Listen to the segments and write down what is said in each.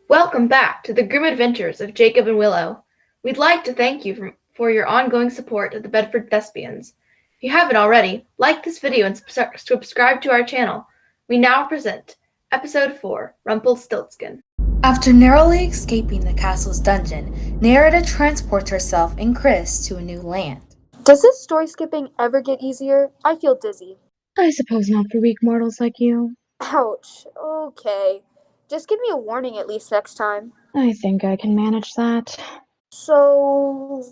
Welcome back to the Grimm Adventures of Jacob and Willow. We'd like to thank you for your ongoing support of the Bedford Thespians. If you haven't already, like this video and subscribe to our channel. We now present Episode 4, Rumpelstiltskin. After narrowly escaping the castle's dungeon, Nerida transports herself and Chris to a new land. Does this story skipping ever get easier? I feel dizzy. I suppose not for weak mortals like you. Ouch. Okay. Just give me a warning at least next time. I think I can manage that. So,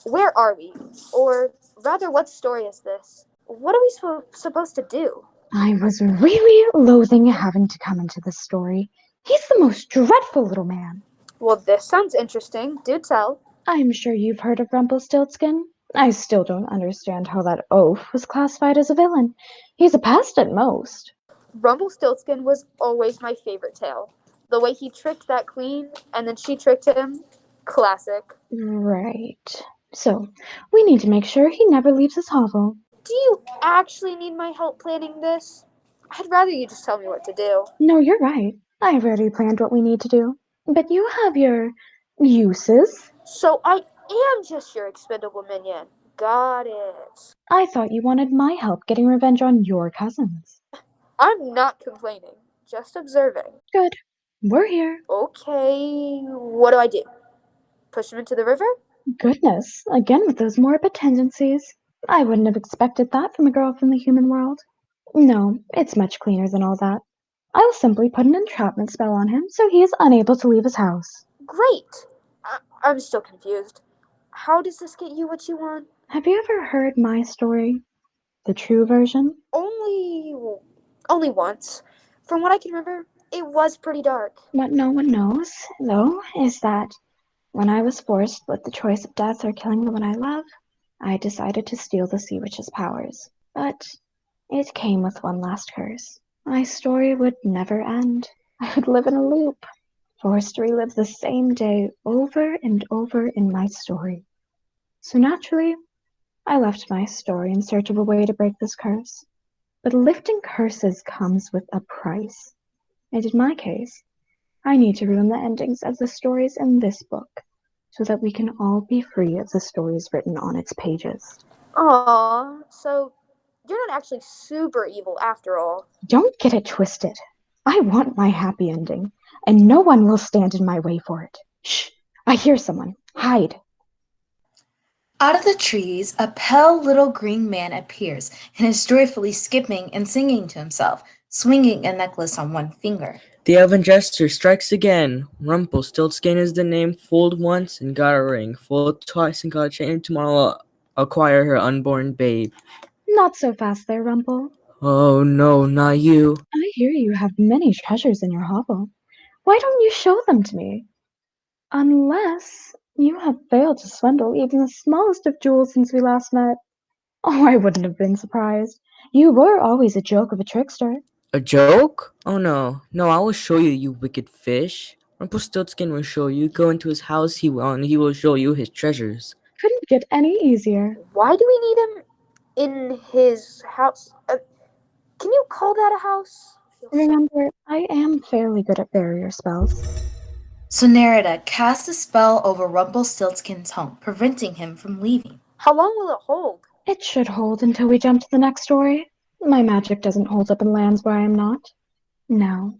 where are we? Or rather, what story is this? What are we supposed to do? I was really loathing having to come into this story. He's the most dreadful little man. Well, this sounds interesting. Do tell. I'm sure you've heard of Rumpelstiltskin. I still don't understand how that oaf was classified as a villain. He's a pest at most. Rumpelstiltskin was always my favorite tale. The way he tricked that queen, and then she tricked him. Classic. Right. So, we need to make sure he never leaves his hovel. Do you actually need my help planning this? I'd rather you just tell me what to do. No, you're right. I've already planned what we need to do. But you have your uses. So I am just your expendable minion. Got it. I thought you wanted my help getting revenge on your cousins. I'm not complaining, just observing. Good. We're here. Okay, what do I do? Push him into the river? Goodness, again with those morbid tendencies. I wouldn't have expected that from a girl from the human world. No, it's much cleaner than all that. I'll simply put an entrapment spell on him so he is unable to leave his house. Great! I'm still confused. How does this get you what you want? Have you ever heard my story? The true version? Only once. From what I can remember, it was pretty dark. What no one knows, though, is that when I was forced with the choice of death or killing the one I love, I decided to steal the Sea Witch's powers. But it came with one last curse. My story would never end. I would live in a loop, forced to relive the same day over and over in my story. So naturally, I left my story in search of a way to break this curse. But lifting curses comes with a price. And in my case, I need to ruin the endings of the stories in this book so that we can all be free of the stories written on its pages. Aww, so you're not actually super evil after all. Don't get it twisted. I want my happy ending, and no one will stand in my way for it. Shh! I hear someone. Hide. Out of the trees, a pale little green man appears and is joyfully skipping and singing to himself, swinging a necklace on one finger. The elven jester strikes again. Rumpelstiltskin is the name. Fooled once and got a ring. Fooled twice and got a chain. Tomorrow I'll acquire her unborn babe. Not so fast there, Rumple. Oh no, not you. I hear you have many treasures in your hovel. Why don't you show them to me? Unless you have failed to swindle even the smallest of jewels since we last met. Oh, I wouldn't have been surprised. You were always a joke of a trickster. A joke? Oh no. No, I will show you, you wicked fish. Rumpelstiltskin will show you. Go into his house, and he will show you his treasures. Couldn't get any easier. Why do we need him in his house? Can you call that a house? Remember, I am fairly good at barrier spells. So Nerida casts a spell over Rumpelstiltskin's home, preventing him from leaving. How long will it hold? It should hold until we jump to the next story. My magic doesn't hold up in lands where I am not. Now,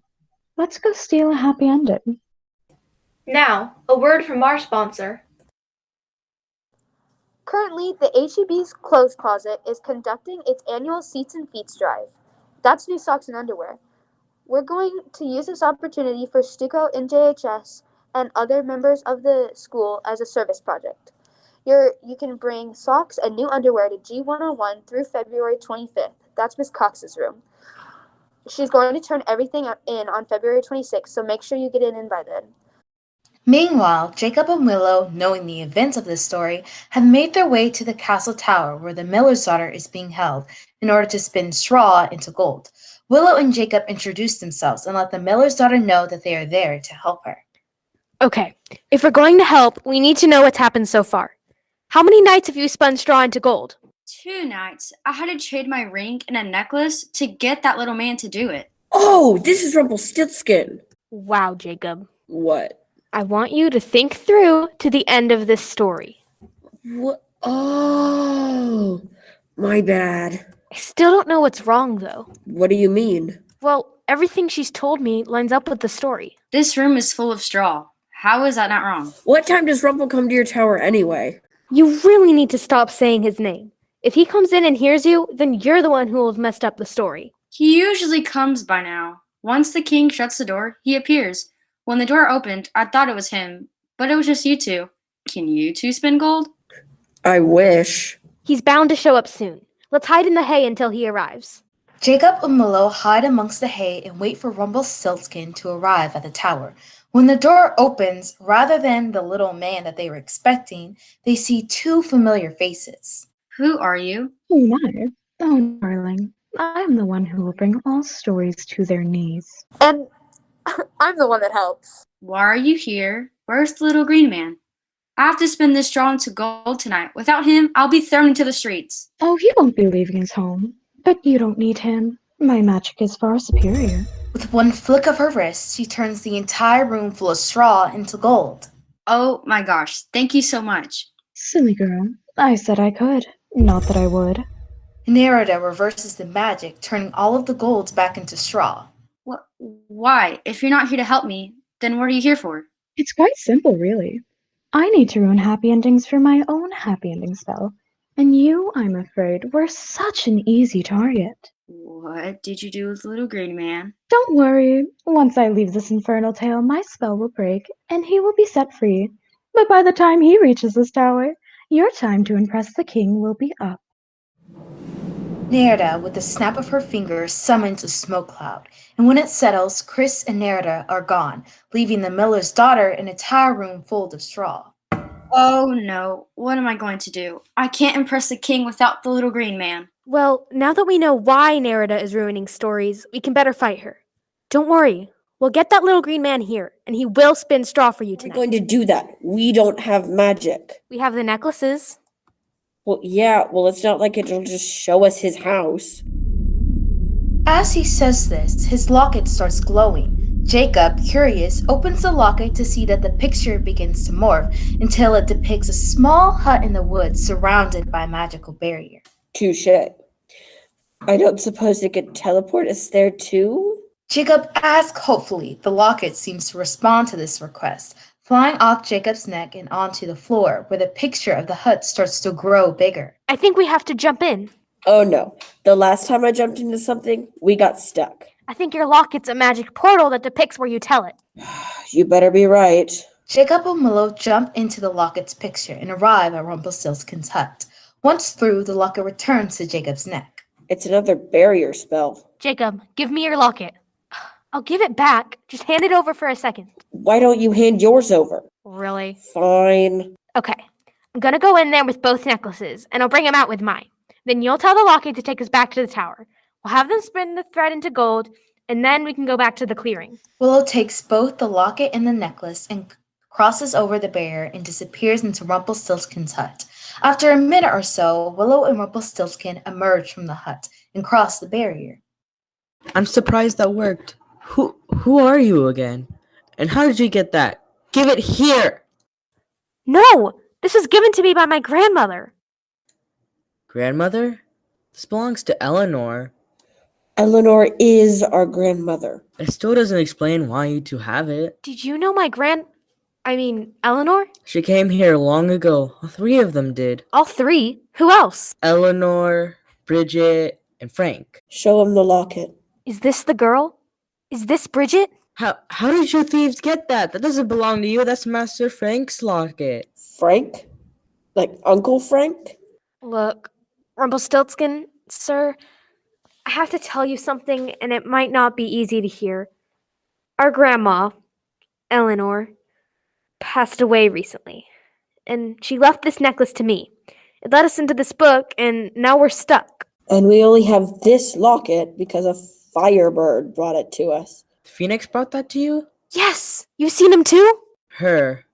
let's go steal a happy ending. Now, a word from our sponsor. Currently, the HEB's clothes closet is conducting its annual Seats and Feats drive. That's new socks and underwear. We're going to use this opportunity for Stuco, NJHS, and other members of the school as a service project. You can bring socks and new underwear to G101 through February 25th. That's Miss Cox's room. She's going to turn everything in on February 26th, so make sure you get it in by then. Meanwhile, Jacob and Willow, knowing the events of this story, have made their way to the castle tower where the miller's daughter is being held in order to spin straw into gold. Willow and Jacob introduce themselves and let the miller's daughter know that they are there to help her. Okay, if we're going to help, we need to know what's happened so far. How many nights have you spun straw into gold? 2 nights, I had to trade my ring and a necklace to get that little man to do it. Oh, this is Rumpelstiltskin. Wow, Jacob. What? I want you to think through to the end of this story. What? Oh, my bad. I still don't know what's wrong, though. What do you mean? Well, everything she's told me lines up with the story. This room is full of straw. How is that not wrong? What time does Rumpel come to your tower anyway? You really need to stop saying his name. If he comes in and hears you, then you're the one who will have messed up the story. He usually comes by now. Once the king shuts the door, he appears. When the door opened, I thought it was him, but it was just you two. Can you two spin gold? I wish. He's bound to show up soon. Let's hide in the hay until he arrives. Jacob and Willow hide amongst the hay and wait for Rumpelstiltskin to arrive at the tower. When the door opens, rather than the little man that they were expecting, they see two familiar faces. Who are you? Oh my. Oh, darling. I am the one who will bring all stories to their knees. And I'm the one that helps. Why are you here? Where's the little green man? I have to spin this straw into gold tonight. Without him, I'll be thrown into the streets. Oh, he won't be leaving his home. But you don't need him. My magic is far superior. With one flick of her wrist, she turns the entire room full of straw into gold. Oh my gosh, thank you so much. Silly girl. I said I could. Not that I would. Nerida reverses the magic, turning all of the gold back into straw. Why? If you're not here to help me, then what are you here for? It's quite simple, really. I need to ruin happy endings for my own happy ending spell. And you, I'm afraid, were such an easy target. What did you do with the little green man? Don't worry. Once I leave this infernal tale, my spell will break, and he will be set free. But by the time he reaches this tower, your time to impress the king will be up. Nerida, with the snap of her fingers, summons a smoke cloud, and when it settles, Chris and Nerida are gone, leaving the miller's daughter an entire room full of straw. Oh no, what am I going to do? I can't impress the king without the little green man. Well, now that we know why Nerida is ruining stories, we can better fight her. Don't worry. We'll get that little green man here, and he will spin straw for you How are we tonight. going to do that? We don't have magic. We have the necklaces. Well, yeah, it's not like it'll just show us his house. As he says this, his locket starts glowing. Jacob, curious, opens the locket to see that the picture begins to morph until it depicts a small hut in the woods surrounded by a magical barrier. Touché. I don't suppose it could teleport us there too? Jacob asks hopefully. The locket seems to respond to this request, flying off Jacob's neck and onto the floor, where the picture of the hut starts to grow bigger. I think we have to jump in. Oh no. The last time I jumped into something, we got stuck. I think your locket's a magic portal that depicts where you tell it. You better be right. Jacob and Willow jump into the locket's picture and arrive at Rumpelstiltskin's hut. Once through, the locket returns to Jacob's neck. It's another barrier spell. Jacob, give me your locket. I'll give it back. Just hand it over for a second. Why don't you hand yours over? Really? Fine. Okay. I'm gonna go in there with both necklaces, and I'll bring them out with mine. Then you'll tell the locket to take us back to the tower. We'll have them spin the thread into gold, and then we can go back to the clearing. Willow takes both the locket and the necklace and crosses over the barrier and disappears into Rumpelstiltskin's hut. After a minute or so, Willow and Rumpelstiltskin emerge from the hut and cross the barrier. I'm surprised that worked. Who are you again? And how did you get that? Give it here! No! This was given to me by my grandmother. Grandmother? This belongs to Eleanor. Eleanor is our grandmother. It still doesn't explain why you two have it. Did you know Eleanor? She came here long ago. All three of them did. All three? Who else? Eleanor, Bridget, and Frank. Show him the locket. Is this the girl? Is this Bridget? How did you thieves get that? That doesn't belong to you. That's Master Frank's locket. Frank? Like Uncle Frank? Look, Rumpelstiltskin, sir, I have to tell you something, and it might not be easy to hear. Our grandma, Eleanor, passed away recently, and she left this necklace to me. It led us into this book, and now we're stuck. And we only have this locket because a firebird brought it to us. Phoenix brought that to you? Yes! You've seen him too? Her.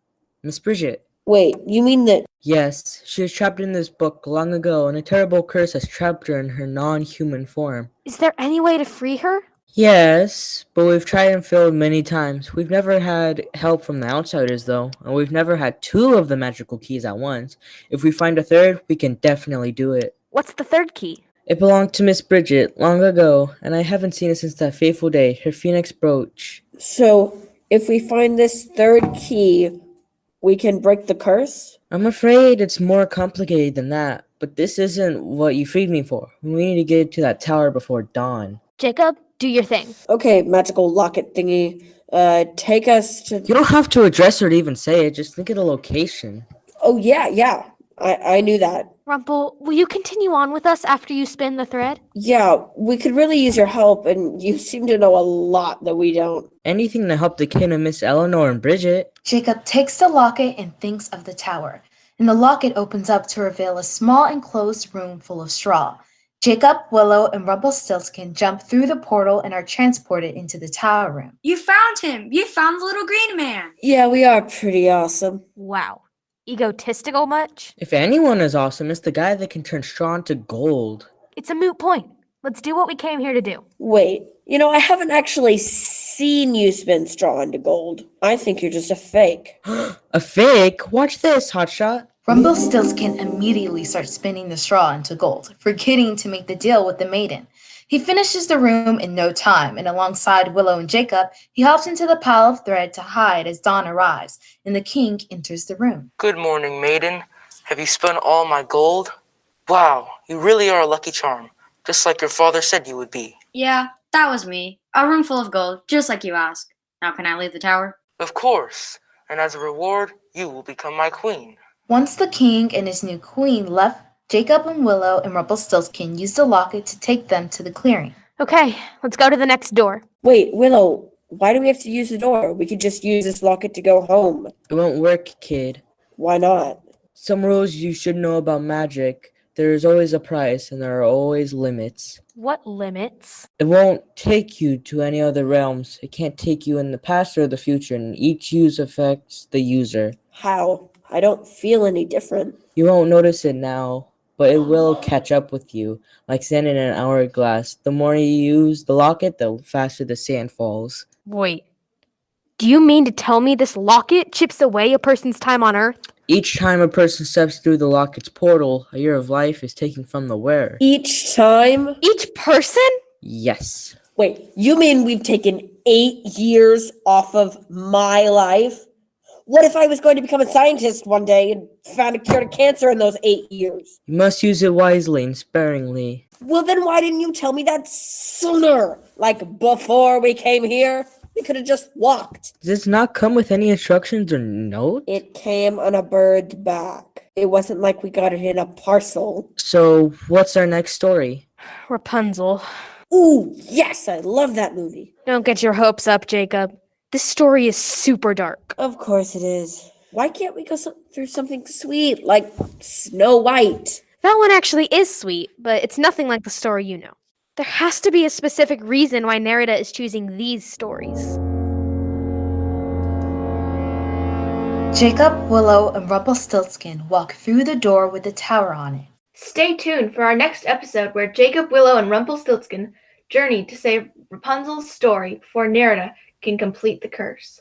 Miss Bridget. Wait, you mean that? Yes, she was trapped in this book long ago, and a terrible curse has trapped her in her non-human form. Is there any way to free her? Yes, but we've tried and failed many times. We've never had help from the outsiders, though, and we've never had two of the magical keys at once. If we find a third, we can definitely do it. What's the third key? It belonged to Miss Bridget long ago, and I haven't seen it since that fateful day, her phoenix brooch. So, if we find this third key, we can break the curse? I'm afraid it's more complicated than that, but this isn't what you freed me for. We need to get to that tower before dawn. Jacob, do your thing. Okay, magical locket thingy. Take us to... You don't have to address her to even say it, just think of the location. Oh, yeah. I knew that. Rumple, will you continue on with us after you spin the thread? Yeah, we could really use your help, and you seem to know a lot that we don't. Anything to help the kid of Miss Eleanor and Bridget. Jacob takes the locket and thinks of the tower, and the locket opens up to reveal a small enclosed room full of straw. Jacob, Willow, and Rumpelstiltskin jump through the portal and are transported into the tower room. You found him! You found the little green man! Yeah, we are pretty awesome. Wow. Egotistical much? If anyone is awesome, it's the guy that can turn straw into gold. It's a moot point. Let's do what we came here to do. Wait, I haven't actually seen you spin straw into gold. I think you're just a fake. A fake? Watch this, Hotshot. Rumpelstiltskin immediately starts spinning the straw into gold, forgetting to make the deal with the maiden. He finishes the room in no time, and alongside Willow and Jacob, he hops into the pile of thread to hide as dawn arrives, and the king enters the room. Good morning, maiden. Have you spun all my gold? Wow, you really are a lucky charm, just like your father said you would be. Yeah, that was me. A room full of gold, just like you asked. Now can I leave the tower? Of course, and as a reward, you will become my queen. Once the king and his new queen left, Jacob and Willow and Rumpelstiltskin used the locket to take them to the clearing. Okay, let's go to the next door. Wait, Willow, why do we have to use the door? We could just use this locket to go home. It won't work, kid. Why not? Some rules you should know about magic. There is always a price, and there are always limits. What limits? It won't take you to any other realms. It can't take you in the past or the future, and each use affects the user. How? I don't feel any different. You won't notice it now, but it will catch up with you, like sand in an hourglass. The more you use the locket, the faster the sand falls. Wait. Do you mean to tell me this locket chips away a person's time on Earth? Each time a person steps through the locket's portal, a year of life is taken from the wearer. Each time? Each person? Yes. Wait, you mean we've taken 8 years off of my life? What if I was going to become a scientist one day and found a cure to cancer in those 8 years? You must use it wisely and sparingly. Well, then why didn't you tell me that sooner? Like before we came here? We could have just walked. Does this not come with any instructions or notes? It came on a bird's back. It wasn't like we got it in a parcel. So, what's our next story? Rapunzel. Ooh, yes, I love that movie. Don't get your hopes up, Jacob. This story is super dark. Of course it is. Why can't we go through something sweet like Snow White? That one actually is sweet, but it's nothing like the story you know. There has to be a specific reason why Nerida is choosing these stories. Jacob, Willow, and Rumpelstiltskin walk through the door with the tower on it. Stay tuned for our next episode where Jacob, Willow, and Rumpelstiltskin journey to save Rapunzel's story before Nerida can complete the curse.